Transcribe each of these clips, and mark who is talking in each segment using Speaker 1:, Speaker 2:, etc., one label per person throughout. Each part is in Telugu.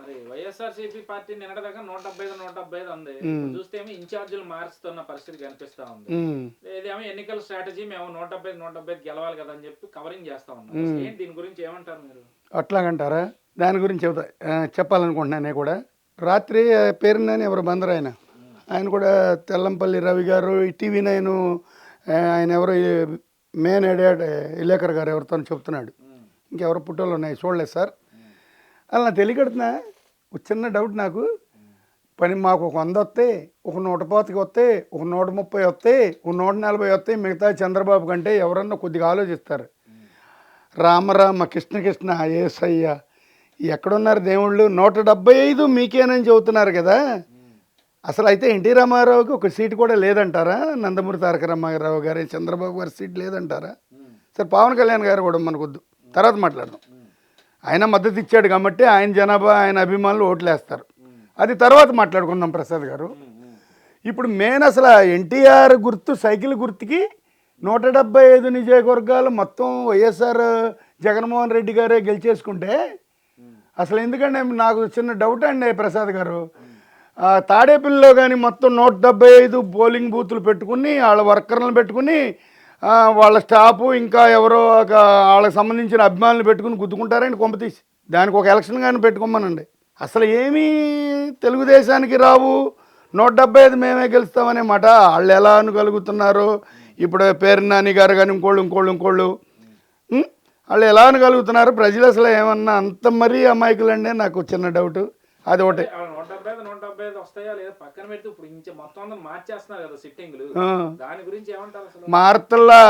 Speaker 1: మరి వైఎస్ఆర్సీపీ పార్టీ నిన్నటిదాకా 175 ఉంది. ఇప్పుడు చూస్తే ఏమో ఇన్ఛార్జీలు మారుస్తున్న పరిస్థితి కనిపిస్తా ఉంది. ఇదేమో ఎన్నికల స్ట్రాటజీ మేము 175 గెలవాలి కదా అని చెప్పి కవరింగ్ చేస్తా ఉన్నాం. ఏంటి దీని గురించి ఏమంటారు మీరు?
Speaker 2: అట్లాగంటారా? దాని గురించి చెప్పాలనుకుంటున్నాను నేను కూడా. రాత్రి పేరునని ఎవరు బందరు ఆయన కూడా తెల్లంపల్లి రవి గారు, టీవీ 9 ఆయన ఎవరు మెయిన్ ఎడియాడ్ విలేకర్ గారు ఎవరితో చెప్తున్నాడు. ఇంకెవరు పుట్టోళ్ళు ఉన్నాయి చూడలేదు సార్. అలా నా తెలియకడుతున్నా ఒక చిన్న డౌట్ నాకు. మాకు ఒక 100 వస్తాయి, ఒక 125 వస్తాయి, ఒక 130 వస్తాయి, ఒక 140 వస్తాయి. మిగతా చంద్రబాబు కంటే ఎవరన్నా కొద్దిగా ఆలోచిస్తారు. రామరామ కృష్ణ ఏసయ్య ఎక్కడున్నారు దేవుళ్ళు? 175 మీకేనని చెబుతున్నారు కదా. అసలు అయితే ఎన్టీ రామారావుకి ఒక సీటు కూడా లేదంటారా? నందమూరి తారక రామారావు గారి, చంద్రబాబు గారి సీట్ లేదంటారా? సరే, పవన్ కళ్యాణ్ గారు కూడా మనకొద్దు, తర్వాత మాట్లాడదాం. ఆయన మద్దతు ఇచ్చాడు కాబట్టి ఆయన జనాభా, ఆయన అభిమానులు ఓట్లేస్తారు. అది తర్వాత మాట్లాడుకుందాం ప్రసాద్ గారు. ఇప్పుడు మెయిన్ అసలు ఎన్టీఆర్ గుర్తు, సైకిల్ గుర్తుకి 175 నియోజకవర్గాలు మొత్తం వైఎస్ఆర్ జగన్మోహన్ రెడ్డి గారే గెలిచేసుకుంటే అసలు ఎందుకంటే నాకు చిన్న డౌట్ అండి ప్రసాద్ గారు. తాడేపల్లిలో కానీ మొత్తం 175 పోలింగ్ బూతులు పెట్టుకుని వాళ్ళ వర్కర్లను పెట్టుకుని వాళ్ళ స్టాఫ్ ఇంకా ఎవరో వాళ్ళకి సంబంధించిన అభిమానులు పెట్టుకుని గుద్దుకుంటారండి కొంపతీసి. దానికి ఒక ఎలక్షన్ కానీ పెట్టుకోమనండి. అసలు ఏమీ తెలుగుదేశానికి రావు, 175 మేమే గెలుస్తామనే మాట వాళ్ళు ఎలా అనగలుగుతున్నారు? ఇప్పుడు పేర్నాని గారు కానీ ఇంకోళ్ళు వాళ్ళు ఎలా అనగలుగుతున్నారు? ప్రజలు అసలు ఏమన్నా అంత మరీ అమాయకులండి? నాకు చిన్న డౌట్ అది ఒకటి.
Speaker 1: 175 వస్తాయా లేదా పక్కన పెడితే ఇప్పుడు ఇంచే మొత్తం అందరూ మార్చేస్తున్నారు కదా సిట్టింగ్లు, దాని గురించి ఏమంటారు? అసలు
Speaker 2: మార్తల్లా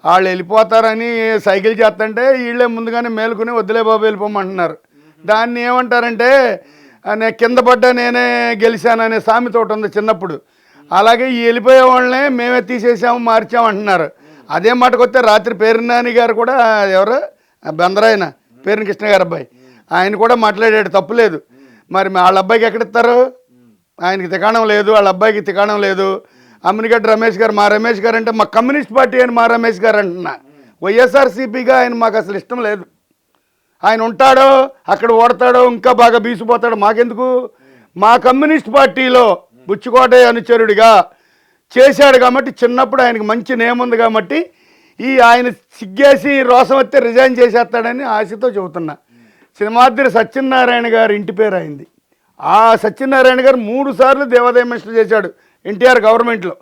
Speaker 2: వాళ్ళు వెళ్ళిపోతారని సైకిల్ చేస్తుంటే వీళ్ళే ముందుగానే మేలుకుని వద్దులే బాబు వెళ్ళిపోమంటున్నారు. దాన్ని ఏమంటారంటే నేను కింద పడ్డా నేనే గెలిచాననే సామెత ఒకటి ఉంది చిన్నప్పుడు. అలాగే ఈ వెళ్ళిపోయే వాళ్ళనే మేమే తీసేసాము మార్చామంటున్నారు. అదే మాటకు వస్తే రాత్రి పేరునాని గారు కూడా, ఎవరు బందరాయన పేరుని కృష్ణ గారు అబ్బాయి, ఆయన కూడా మాట్లాడాడు, తప్పులేదు. మరి వాళ్ళ అబ్బాయికి ఎక్కడిస్తారు? ఆయనకి తికాణం లేదు, వాళ్ళ అబ్బాయికి తికాణం లేదు. అమ్మినిగడ్డ రమేష్ గారు, మా రమేష్ గారు అంటే మా కమ్యూనిస్ట్ పార్టీ అని మా రమేష్ గారు అంటున్నా. వైఎస్ఆర్సీపీగా ఆయన మాకు అసలు ఇష్టం లేదు. ఆయన ఉంటాడో అక్కడ ఓడతాడో ఇంకా బాగా బీసిపోతాడో మాకెందుకు. మా కమ్యూనిస్ట్ పార్టీలో బుచ్చుకోటే అనుచరుడిగా చేశాడు కాబట్టి చిన్నప్పుడు ఆయనకు మంచి నేమ్ ఉంది కాబట్టి ఆయన సిగ్గేసి రోసం వస్తే రిజైన్ చేసేస్తాడని ఆశతో చెబుతున్నా. సింహాద్రి సత్యనారాయణ గారు ఇంటి పేరు అయింది. ఆ సత్యనారాయణ గారు 3 సార్లు దేవాదాయ మినిస్టర్ చేశాడు ఎన్టీఆర్ గవర్నమెంట్లో.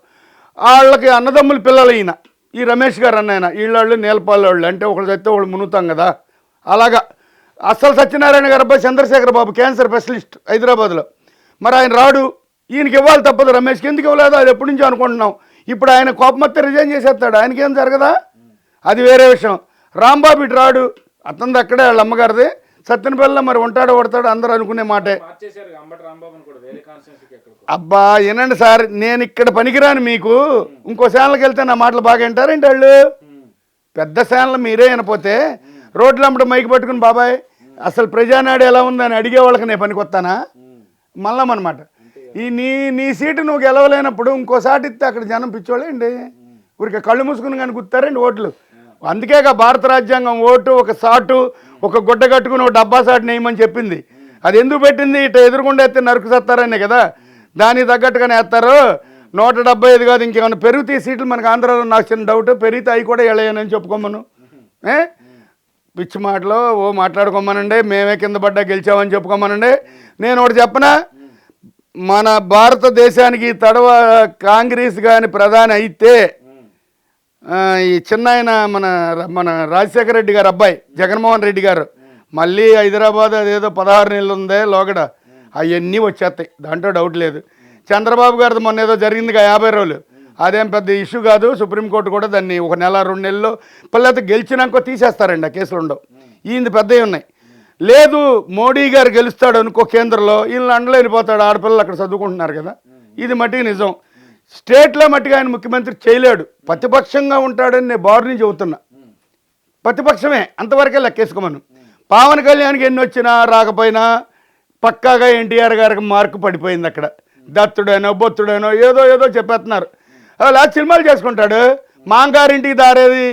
Speaker 2: వాళ్ళకి అన్నదమ్ముల పిల్లలు ఈయన, ఈ రమేష్ గారు అన్న వీళ్ళు నేలపాళ్ళు వాళ్ళు, అంటే ఒకళ్ళు చస్తే ఒకళ్ళు మునుగుతాం కదా. అలాగా అసలు సత్యనారాయణ గారు అబ్బాయి చంద్రశేఖర్ బాబు క్యాన్సర్ స్పెషలిస్ట్ హైదరాబాద్లో. మరి ఆయన రాడు, ఈయనకి ఇవ్వాలి తప్పదు. రమేష్కి ఎందుకు ఇవ్వలేదు అది ఎప్పటి నుంచో అనుకుంటున్నాం. ఇప్పుడు ఆయన కోపమత్తే రిజైన్ చేసేస్తాడు, ఆయనకేం జరగదా? అది వేరే విషయం. రాంబాబు ఇటు రాడు, అతనిది అక్కడే వాళ్ళ అమ్మగారిది సత్యనపల్లిలో. మరి ఉంటాడో కొడతాడో అందరూ అనుకునే మాటే. అబ్బా వినండి సార్, నేను ఇక్కడ పనికిరాను మీకు. ఇంకో ఛానల్కి వెళ్తే నా మాటలు బాగా వింటారేంటి వాళ్ళు? పెద్ద ఛానల్ మీరే వినపోతే రోడ్లు అమ్మట మైకి పట్టుకుని బాబాయ్ అసలు ప్రజానాడు ఎలా ఉందని అడిగే వాళ్ళకి నేను పనికొస్తానా? మళ్ళమన్నమాట. ఈ నీ సీటు నువ్వు గెలవలేనప్పుడు ఇంకోసారి ఇస్తే అక్కడ జనం పిచ్చోళ్ళేండి, ఊరికి కళ్ళు మూసుకుని కానీ గుర్తారండి ఓట్లు. అందుకేగా భారత రాజ్యాంగం ఓటు ఒక సాటు, ఒక గుడ్డ కట్టుకుని ఒక డబ్బా సాటు నేయమని చెప్పింది. అది ఎందుకు పెట్టింది? ఇట్లా ఎదురుకుండా ఎత్తే నరుకు సత్తారనే కదా, దానికి తగ్గట్టుగానే వేస్తారు. 175 కాదు ఇంకేమైనా పెరుగుతాయి సీట్లు మనకు ఆంధ్రాలో. నాకు చిన్న డౌట్, పెరిగితే అవి కూడా వెళ్ళాయని చెప్పుకోమను. పిచ్చి మాటలో మాట్లాడుకోమనండి. మేమే కింద పడ్డా గెలిచామని చెప్పుకోమనండి. నేను ఒకటి చెప్పనా, మన భారతదేశానికి తడవ కాంగ్రెస్ కానీ ప్రధాని అయితే ఈ చిన్నాయన మన రాజశేఖర రెడ్డి గారు అబ్బాయి జగన్మోహన్ రెడ్డి గారు మళ్ళీ హైదరాబాద్ అదేదో 16 నెలలు ఉందే లోగడ, అవన్నీ వచ్చేస్తాయి, దాంట్లో డౌట్ లేదు. చంద్రబాబు గారిది మొన్న ఏదో జరిగిందిగా 50 రోజులు, అదేం పెద్ద ఇష్యూ కాదు. సుప్రీంకోర్టు కూడా దాన్ని 1 నెల 2 నెలల్లో పిల్లలతో గెలిచినాక తీసేస్తారండి, ఆ కేసులు ఉండవు. ఈయన పెద్దవి ఉన్నాయి. లేదు మోడీ గారు గెలుస్తాడు అనుకో కేంద్రంలో, వీళ్ళని అండలో వెళ్ళిపోతాడు. ఆడపిల్లలు అక్కడ చదువుకుంటున్నారు కదా, ఇది మట్టికి నిజం. స్టేట్లో మట్టిగా ఆయన ముఖ్యమంత్రి చేయలేడు, ప్రతిపక్షంగా ఉంటాడని నేను బారుని చెబుతున్నా. ప్రతిపక్షమే, అంతవరకే లెక్కేసుకోమను. పవన్ కళ్యాణ్కి ఎన్ని వచ్చినా రాకపోయినా పక్కాగా ఎన్టీఆర్ గారికి మార్కు పడిపోయింది అక్కడ. దత్తుడైనో బొత్తుడైనో ఏదో చెప్పేస్తున్నారు. అలా సినిమాలు చేసుకుంటాడు. మాంగారింటికి దారేది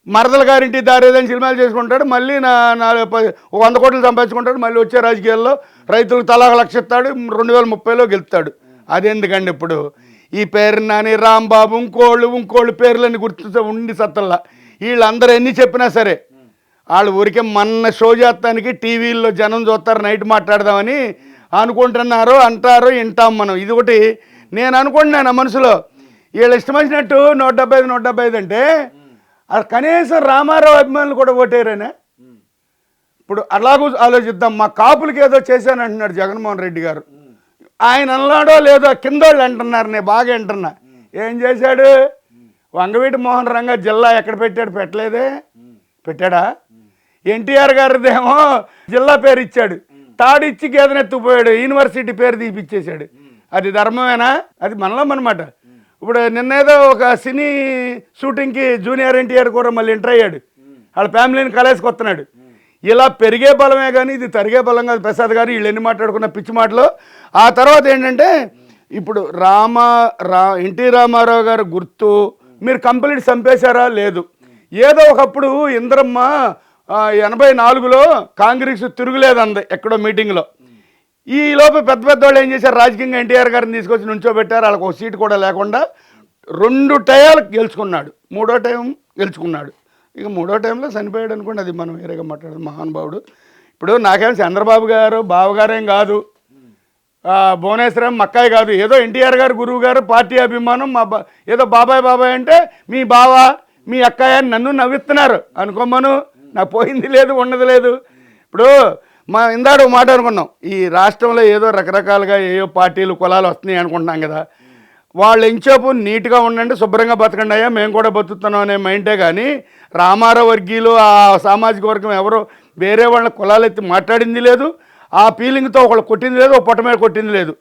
Speaker 2: మరదల గారింటి దారేదని సినిమాలు చేసుకుంటాడు, మళ్ళీ 100 కోట్లు సంపాదించుకుంటాడు, మళ్ళీ వచ్చే రాజకీయాల్లో రైతులకు తలా 1,00,000 ఇస్తాడు, 2030లో గెలుస్తాడు. అదెందుకండి ఇప్పుడు ఈ పేరు నాని రాంబాబు ఇంకోళ్ళు పేర్లన్నీ గుర్తు ఉండి సత్తల్లా వీళ్ళందరూ ఎన్ని చెప్పినా సరే వాళ్ళు ఊరికే మన షో చేస్తానికి టీవీల్లో జనం చూస్తారు, నైట్ మాట్లాడదామని అనుకుంటున్నారు, అంటారు, వింటాం మనం. ఇది ఒకటి నేను అనుకుంటున్నాను మనసులో. వీళ్ళు ఇష్టం వచ్చినట్టు 175 అంటే అది కనీసం రామారావు అభిమానులు కూడా ఓటేరేనా? ఇప్పుడు అలాగూ ఆలోచిద్దాం. మా కాపులకి ఏదో చేశానంటున్నాడు జగన్మోహన్ రెడ్డి గారు. ఆయన అన్నాడో లేదో కిందోళ్ళు అంటున్నారు, నేను బాగా అంటున్నా. ఏం చేశాడు? వంగవీటి మోహన్ రంగా జిల్లా ఎక్కడ పెట్టాడు? పెట్టలేదే. పెట్టాడా? ఎన్టీఆర్ గారిదేమో జిల్లా పేరు ఇచ్చాడు, తాడిచ్చి గేదెనెత్తుకుపోయాడు, యూనివర్సిటీ పేరు తీపిచ్చేశాడు. అది ధర్మమేనా? అది మనలో అనమాట. ఇప్పుడు నిన్నేదో ఒక సినీ షూటింగ్కి జూనియర్ ఎన్టీఆర్ కూడా మళ్ళీ ఎంటర్ అయ్యాడు, వాళ్ళ ఫ్యామిలీని కలేసుకొస్తున్నాడు. ఇలా పెరిగే బలమే కానీ ఇది తరిగే బలం కాదు. ప్రసాద్ గారు వీళ్ళు ఎన్ని మాట్లాడుకున్న పిచ్చి మాటలు. ఆ తర్వాత ఏంటంటే ఇప్పుడు ఎన్టీ రామారావు గారు గుర్తు మీరు కంప్లీట్ చంపేశారా? లేదు. ఏదో ఒకప్పుడు ఇంద్రమ్మ 84లో కాంగ్రెస్ తిరుగులేదంది ఎక్కడో మీటింగ్లో. ఈ లోపు పెద్ద వాళ్ళు ఏం చేశారు? రాజకీయంగా ఎన్టీఆర్ గారిని తీసుకొచ్చి నుంచోబెట్టారు. వాళ్ళకి ఒక సీటు కూడా లేకుండా 2 టైంలు గెలుచుకున్నాడు, 3వ టైం గెలుచుకున్నాడు. ఇక 3వ టైంలో చనిపోయాడు అనుకోండి, అది మనం వేరేగా మాట్లాడదు. మహానుభావుడు. ఇప్పుడు నాకేం చంద్రబాబు గారు బావగారేం కాదు, భువనేశ్వరం మక్కాయి కాదు, ఏదో ఎన్టీఆర్ గారు గురువు గారు, పార్టీ అభిమానం. ఏదో బాబాయ్ అంటే మీ బావ మీ అక్కయ్య అని నన్ను నవ్విస్తున్నారు అనుకోమను. నాకు పోయింది లేదు, ఉన్నది లేదు. ఇప్పుడు ఇందాడు మాట అనుకున్నాం, ఈ రాష్ట్రంలో ఏదో రకరకాలుగా ఏయో పార్టీలు కులాలు వస్తున్నాయి అనుకుంటున్నాం కదా. వాళ్ళు ఎంచేపు నీట్గా ఉండండి, శుభ్రంగా బతకండి అయ్యా, మేము కూడా బతుకుతున్నాం అనే మైండే కానీ రామారావు వర్గీయులు ఆ సామాజిక వర్గం ఎవరో వేరే వాళ్ళ కులాలు ఎత్తి మాట్లాడింది లేదు, ఆ ఫీలింగ్తో ఒకళ్ళు కొట్టింది లేదు, ఒక పొట్ట మీద కొట్టింది లేదు.